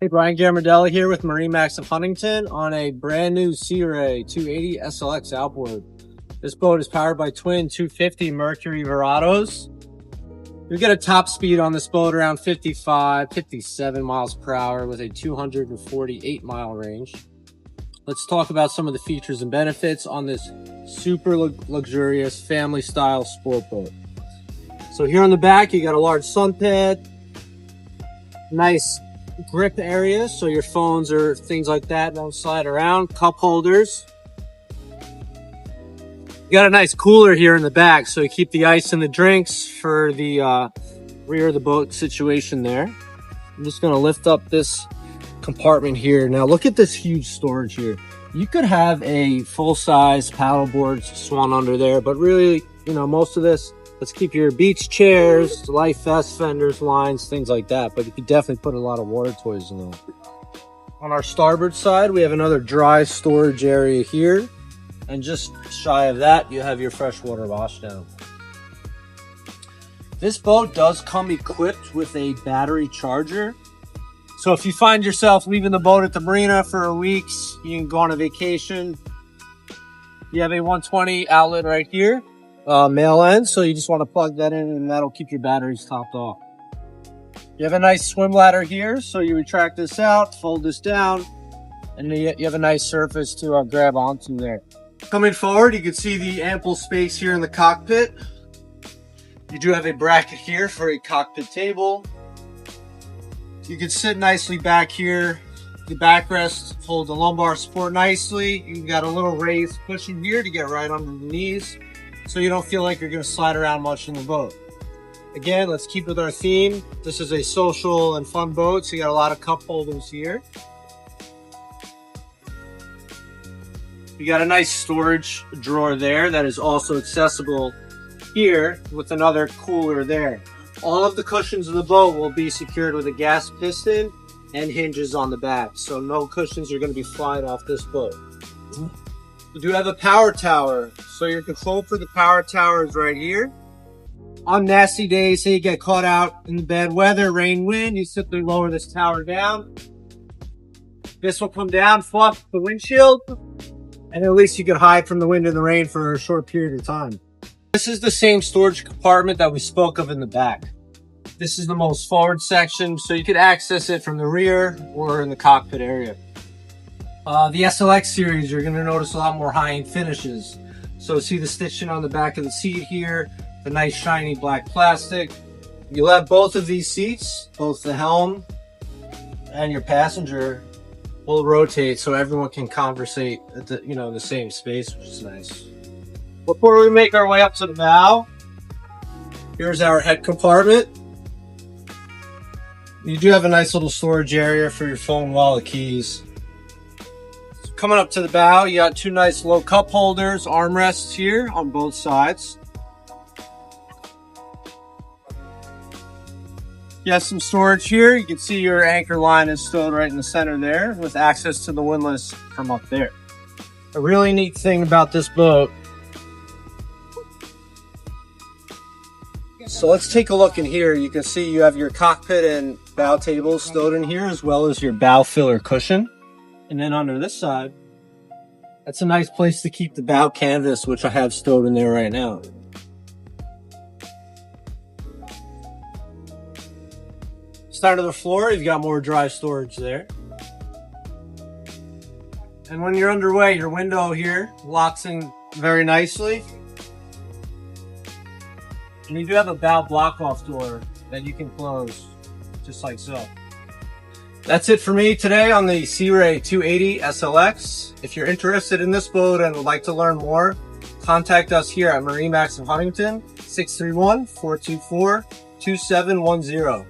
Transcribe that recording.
Hey, Brian Gammardella here with MarineMax Huntington on a brand new Sea Ray 280 SLX outboard. This boat is powered by twin 250 Mercury Verados. You get a top speed on this boat around 55, 57 miles per hour with a 248 mile range. Let's talk about some of the features and benefits on this super luxurious family style sport boat. So here on the back, you got a large sun pad, nice grip area so your phones or things like that don't slide around, cup holders. You got a nice cooler here in the back so you keep the ice and the drinks for the rear of the boat situation there. I'm just going to lift up this compartment here. Now look at this huge storage here. You could have a full-size paddleboard swan under there, but really, you know, most of this, let's keep your beach chairs, life vest, fenders, lines, things like that. But you could definitely put a lot of water toys in there. On our starboard side, we have another dry storage area here. And just shy of that, you have your freshwater washdown. This boat does come equipped with a battery charger. So if you find yourself leaving the boat at the marina for weeks, you can go on a vacation. You have a 120 outlet right here. Male end, so you just want to plug that in and that'll keep your batteries topped off. You have a nice swim ladder here, so you retract this out, fold this down, and you have a nice surface to grab onto there. Coming forward, you can see the ample space here in the cockpit. You do have a bracket here for a cockpit table. You can sit nicely back here. The backrest holds the lumbar support nicely. You got a little raised cushion here to get right under the knees, so you don't feel like you're going to slide around much in the boat. Again, let's keep with our theme. This is a social and fun boat, so you got a lot of cup holders here. You got a nice storage drawer there that is also accessible here with another cooler there. All of the cushions of the boat will be secured with a gas piston and hinges on the back, so no cushions are going to be flying off this boat. We do have a power tower, so your control for the power tower is right here. On nasty days, say you get caught out in the bad weather, rain, wind, you simply lower this tower down. This will come down, fluff the windshield, and at least you can hide from the wind and the rain for a short period of time. This is the same storage compartment that we spoke of in the back. This is the most forward section, so you could access it from the rear or in the cockpit area. The SLX series, you're going to notice a lot more high-end finishes. So see the stitching on the back of the seat here, the nice shiny black plastic. You'll have both of these seats, both the helm and your passenger will rotate so everyone can conversate at the, the same space, which is nice. Before we make our way up to the bow, here's our head compartment. You do have a nice little storage area for your phone, wallet, keys. Coming up to the bow, you got two nice low cup holders, armrests here on both sides. You have some storage here. You can see your anchor line is stowed right in the center there with access to the windlass from up there. A really neat thing about this boat. So let's take a look in here. You can see you have your cockpit and bow tables stowed in here, as well as your bow filler cushion. And then under this side, that's a nice place to keep the bow canvas, which I have stowed in there right now. Start of the floor, you've got more dry storage there. And when you're underway, your window here locks in very nicely. And you do have a bow block-off door that you can close, just like so. That's it for me today on the Sea Ray 280 SLX. If you're interested in this boat and would like to learn more, contact us here at MarineMax Huntington, 631-424-2710.